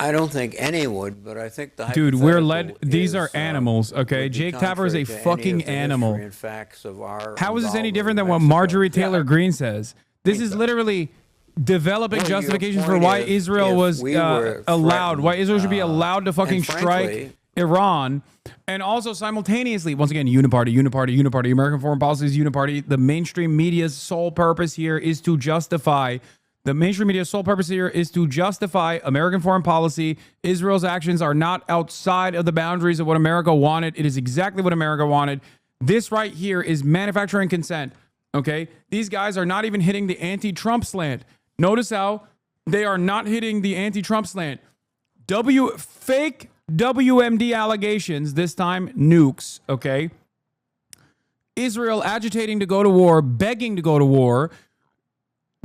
I don't think any would, but I think the Dude, we're led. hypothetical These are is, animals, okay? would be Jake Tapper is a contrary to any fucking of the animal. history and facts of our How is this any involvement different in than what Mexico. Marjorie Taylor Greene says? This is so. literally developing Well, your justifications for point why is, Israel if was we were allowed, why threatened, Israel should be allowed to fucking and strike frankly, Iran, and also simultaneously, once again, uniparty, uniparty, uniparty. American foreign policy is uniparty. The mainstream media's sole purpose here is to justify. The mainstream media's sole purpose here is to justify American foreign policy. Israel's actions are not outside of the boundaries of what America wanted. It is exactly what America wanted. This right here is manufacturing consent. Okay, these guys are not even hitting the anti-Trump slant. Notice how they are not hitting the anti-Trump slant. Fake WMD allegations, this time nukes, okay? Israel agitating to go to war, begging to go to war.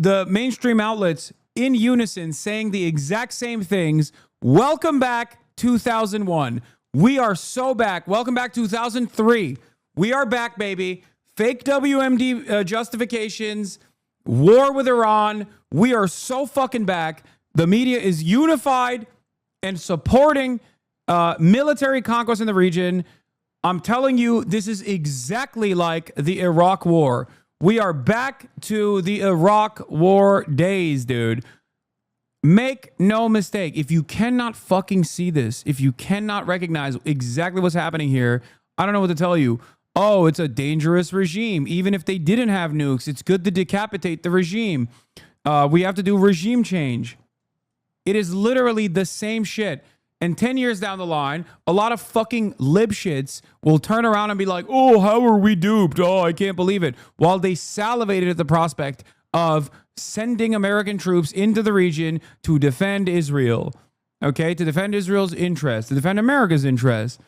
The mainstream outlets in unison saying the exact same things. Welcome back 2001. We are so back. Welcome back 2003. We are back, baby. Fake WMD justifications, war with Iran. We are so fucking back. The media is unified and supporting military conquest in the region. I'm telling you, this is exactly like the Iraq War. We are back to the Iraq War days, dude. Make no mistake. If you cannot fucking see this, if you cannot recognize exactly what's happening here, I don't know what to tell you. Oh, it's a dangerous regime. Even if they didn't have nukes, it's good to decapitate the regime. We have to do regime change. It is literally the same shit. And 10 years down the line, a lot of fucking libshits will turn around and be like, oh, how are we duped? Oh, I can't believe it. While they salivated at the prospect of sending American troops into the region to defend Israel. Okay, to defend Israel's interests, to defend America's interests.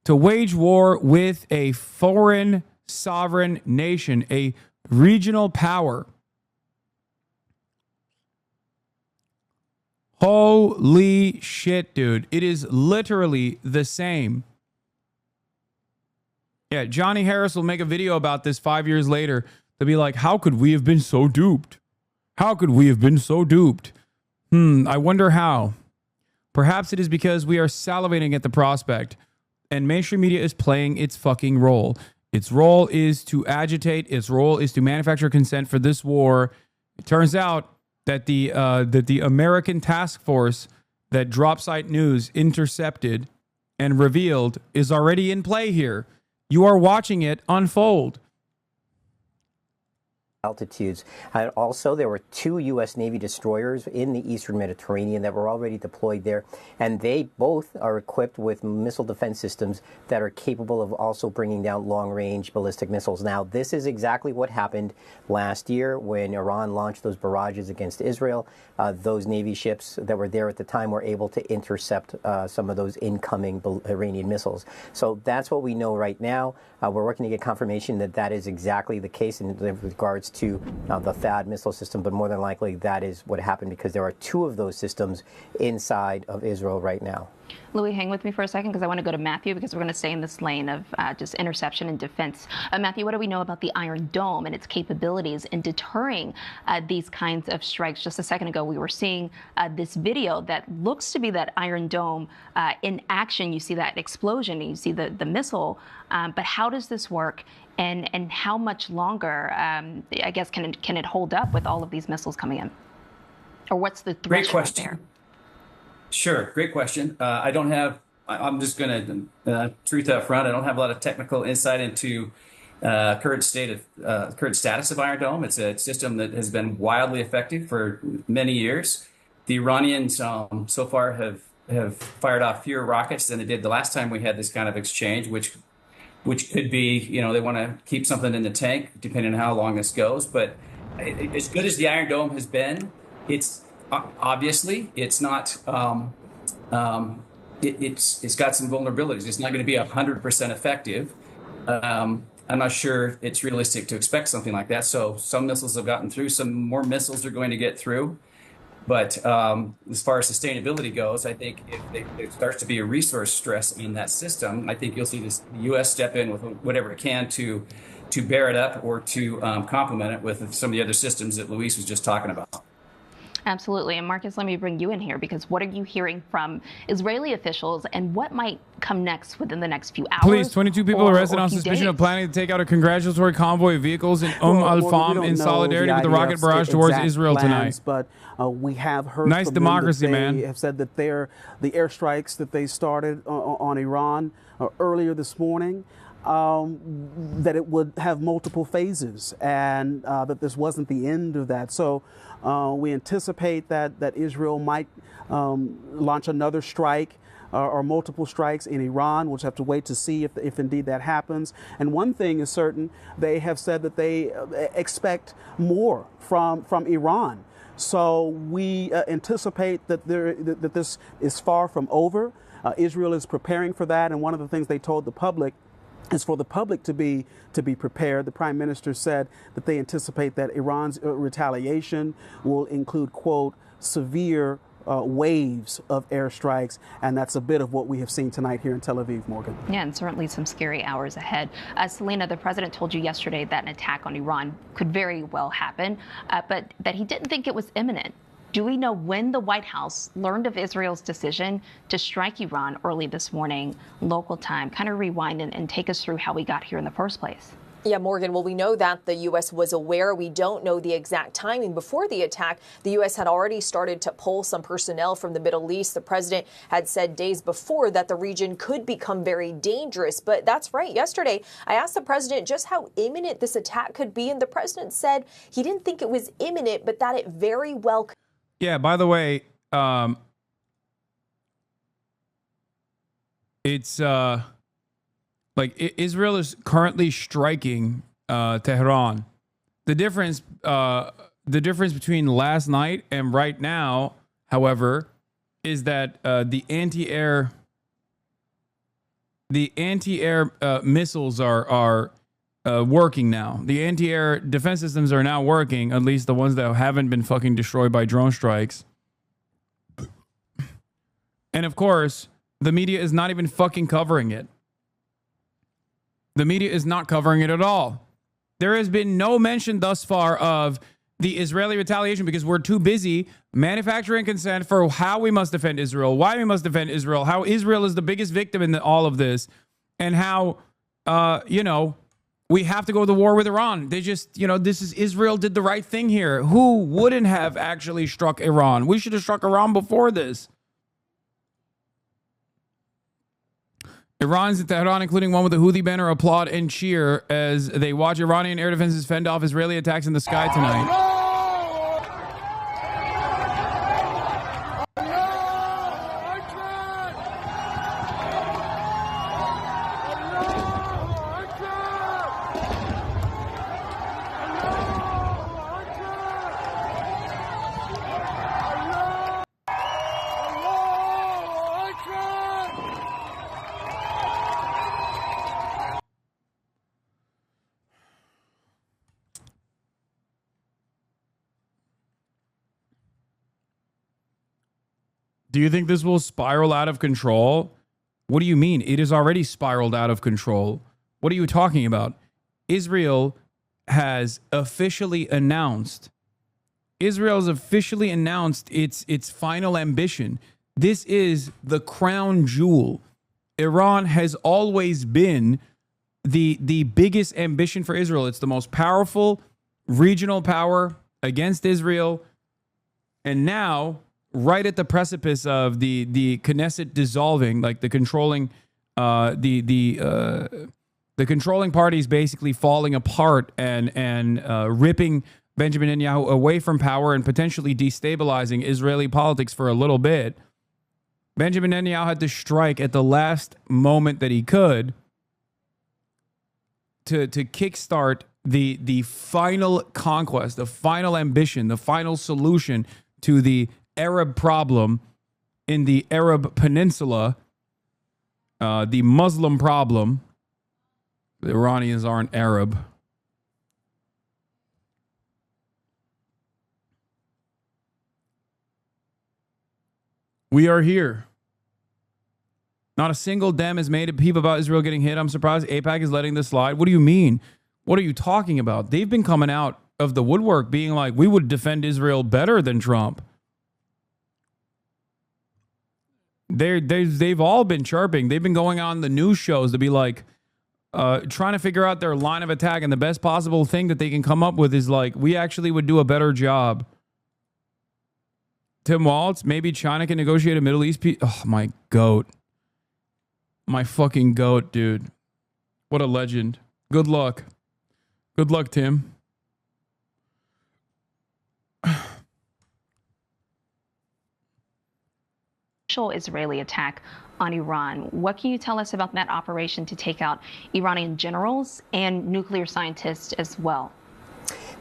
To wage war with a foreign sovereign nation, a regional power. Holy shit, dude. It is literally the same. Yeah, Johnny Harris will make a video about this 5 years later to be like, how could we have been so duped? How could we have been so duped? I wonder how. Perhaps it is because we are salivating at the prospect. And mainstream media is playing its fucking role. Its role is to agitate. Its role is to manufacture consent for this war. It turns out that the American task force that Dropsite News intercepted and revealed is already in play here. You are watching it unfold. Altitudes. Also, there were 2 U.S. Navy destroyers in the Eastern Mediterranean that were already deployed there, and they both are equipped with missile defense systems that are capable of also bringing down long-range ballistic missiles. Now, this is exactly what happened last year when Iran launched those barrages against Israel. Those Navy ships that were there at the time were able to intercept some of those incoming Iranian missiles. So that's what we know right now. We're working to get confirmation that that is exactly the case in regards to the THAAD missile system, but more than likely that is what happened because there are 2 of those systems inside of Israel right now. Louis, hang with me for a second because I want to go to Matthew because we're going to stay in this lane of just interception and defense. Matthew, what do we know about the Iron Dome and its capabilities in deterring these kinds of strikes? Just a second ago, we were seeing this video that looks to be that Iron Dome in action. You see that explosion, and you see the missile. But how does this work? And how much longer, I guess, can it hold up with all of these missiles coming in? Or what's the threshold Great question. there? Sure, great question. I'm just going to truth up front. I don't have a lot of technical insight into current status of Iron Dome. It's a system that has been wildly effective for many years. The Iranians so far have fired off fewer rockets than they did the last time we had this kind of exchange, which could be, they want to keep something in the tank depending on how long this goes. But as good as the Iron Dome has been, it's obviously it's not. It's got some vulnerabilities. It's not going to be 100% effective. I'm not sure it's realistic to expect something like that. So some missiles have gotten through. Some more missiles are going to get through. But as far as sustainability goes, I think if there starts to be a resource stress in that system, I think you'll see the U.S. step in with whatever it can to bear it up or to complement it with some of the other systems that Luis was just talking about. Absolutely. And Marcus, let me bring you in here, because what are you hearing from Israeli officials, and what might come next within the next few hours? Police, 22 people arrested on few suspicion of days? planning to take out a congratulatory convoy of vehicles in Al-Fam in solidarity with the rocket barrage towards exact Israel plans, tonight. But we have heard Nice from democracy, them that they man. have said that the airstrikes that they started on Iran earlier this morning, that it would have multiple phases, and that this wasn't the end of that. So we anticipate that Israel might launch another strike or multiple strikes in Iran. We'll just have to wait to see if indeed that happens. And one thing is certain, they have said that they expect more from Iran. So we anticipate that that this is far from over. Israel is preparing for that, and one of the things they told the public is for the public to be prepared. The Prime Minister said that they anticipate that Iran's retaliation will include, quote, severe waves of airstrikes, and that's a bit of what we have seen tonight here in Tel Aviv, Morgan. Yeah, and certainly some scary hours ahead. Selena, the president told you yesterday that an attack on Iran could very well happen, but that he didn't think it was imminent. Do we know when the White House learned of Israel's decision to strike Iran early this morning, local time? Kind of rewind and take us through how we got here in the first place. Yeah, Morgan, well, we know that the U.S. was aware. We don't know the exact timing. Before the attack, the U.S. had already started to pull some personnel from the Middle East. The president had said days before that the region could become very dangerous. But that's right. Yesterday, I asked the president just how imminent this attack could be, and the president said he didn't think it was imminent, but that it very well could. Yeah, by the way, it's like Israel is currently striking Tehran. The difference between last night and right now, however, is that the anti-air missiles are working now. The anti-air defense systems are now working, at least the ones that haven't been fucking destroyed by drone strikes. And of course, the media is not even fucking covering it. The media is not covering it at all. There has been no mention thus far of the Israeli retaliation because we're too busy manufacturing consent for how we must defend Israel, why we must defend Israel, how Israel is the biggest victim in all of this, and how, we have to go to war with Iran. They just, this is Israel did the right thing here. Who wouldn't have actually struck Iran? We should have struck Iran before this. Iran's in Tehran, including one with the Houthi banner, applaud and cheer as they watch Iranian air defenses fend off Israeli attacks in the sky tonight. Do you think this will spiral out of control? What do you mean? It is already spiraled out of control. What are you talking about? Israel has officially announced its final ambition. This is the crown jewel. Iran has always been the biggest ambition for Israel. It's the most powerful regional power against Israel. And now, right at the precipice of the Knesset dissolving, like the controlling the controlling parties basically falling apart and ripping Benjamin Netanyahu away from power and potentially destabilizing Israeli politics for a little bit, Benjamin Netanyahu had to strike at the last moment that he could to kickstart the final conquest, the final ambition, the final solution to the Arab problem in the Arab Peninsula, the Muslim problem. The Iranians aren't Arab. We are here. Not a single dem has made a peep about Israel getting hit. I'm surprised AIPAC is letting this slide. What do you mean? What are you talking about? They've been coming out of the woodwork being like, we would defend Israel better than Trump. They've all been chirping. They've been going on the news shows to be like, trying to figure out their line of attack, and the best possible thing that they can come up with is like, we actually would do a better job. Tim Waltz, maybe China can negotiate a Middle East peace. Oh, my goat. My fucking goat, dude. What a legend. Good luck. Good luck, Tim. Israeli attack on Iran. What can you tell us about that operation to take out Iranian generals and nuclear scientists as well?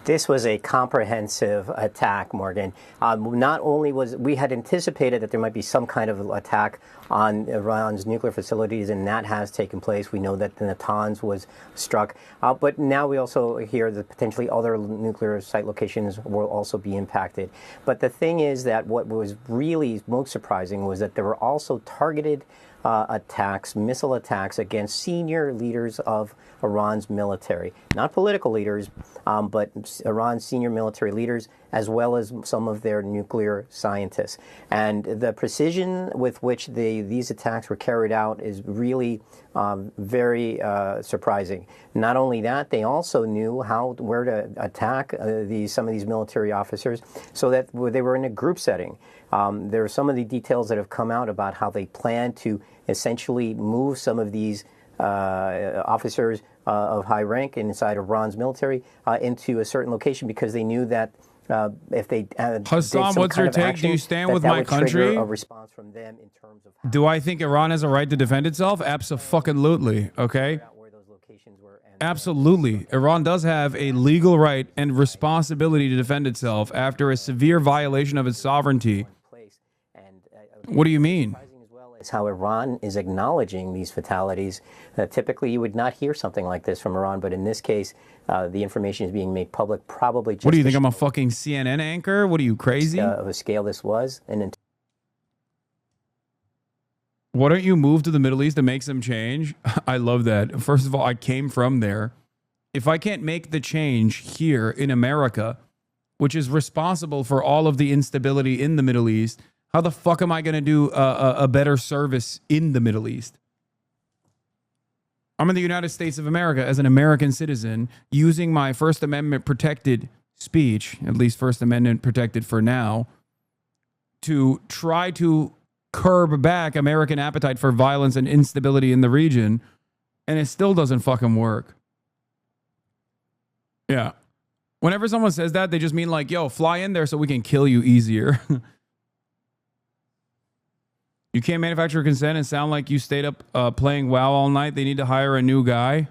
This was a comprehensive attack, Morgan. Not only was we had anticipated that there might be some kind of attack on Iran's nuclear facilities, and that has taken place. We know that the Natanz was struck, but now we also hear that potentially other nuclear site locations will also be impacted. But the thing is that what was really most surprising was that there were also targeted attacks, missile attacks against senior leaders of Iran's military. Not political leaders, but Iran's senior military leaders, as well as some of their nuclear scientists. And the precision with which these attacks were carried out is really very surprising. Not only that, they also knew where to attack some of these military officers, so that they were in a group setting. There are some of the details that have come out about how they plan to essentially move some of these officers of high rank inside Iran's military into a certain location, because they knew that if they Hasan, what's your take? Do you stand with my country? A response from them in terms of do I think Iran has a right to defend itself? Absolutely. Okay. Absolutely. Iran does have a legal right and responsibility to defend itself after a severe violation of its sovereignty. What do you mean? Is how Iran is acknowledging these fatalities. Typically, you would not hear something like this from Iran, but in this case, the information is being made public. Probably just what do you think? I'm a fucking CNN anchor? What are you, crazy? Of a scale this was. And why don't you move to the Middle East and make some change? I love that. First of all, I came from there. If I can't make the change here in America, which is responsible for all of the instability in the Middle East, how the fuck am I going to do a better service in the Middle East? I'm in the United States of America as an American citizen, using my First Amendment protected speech, at least First Amendment protected for now, to try to curb back American appetite for violence and instability in the region, and it still doesn't fucking work. Yeah. Whenever someone says that, they just mean like, yo, fly in there so we can kill you easier. You can't manufacture consent and sound like you stayed up playing WoW all night. They need to hire a new guy.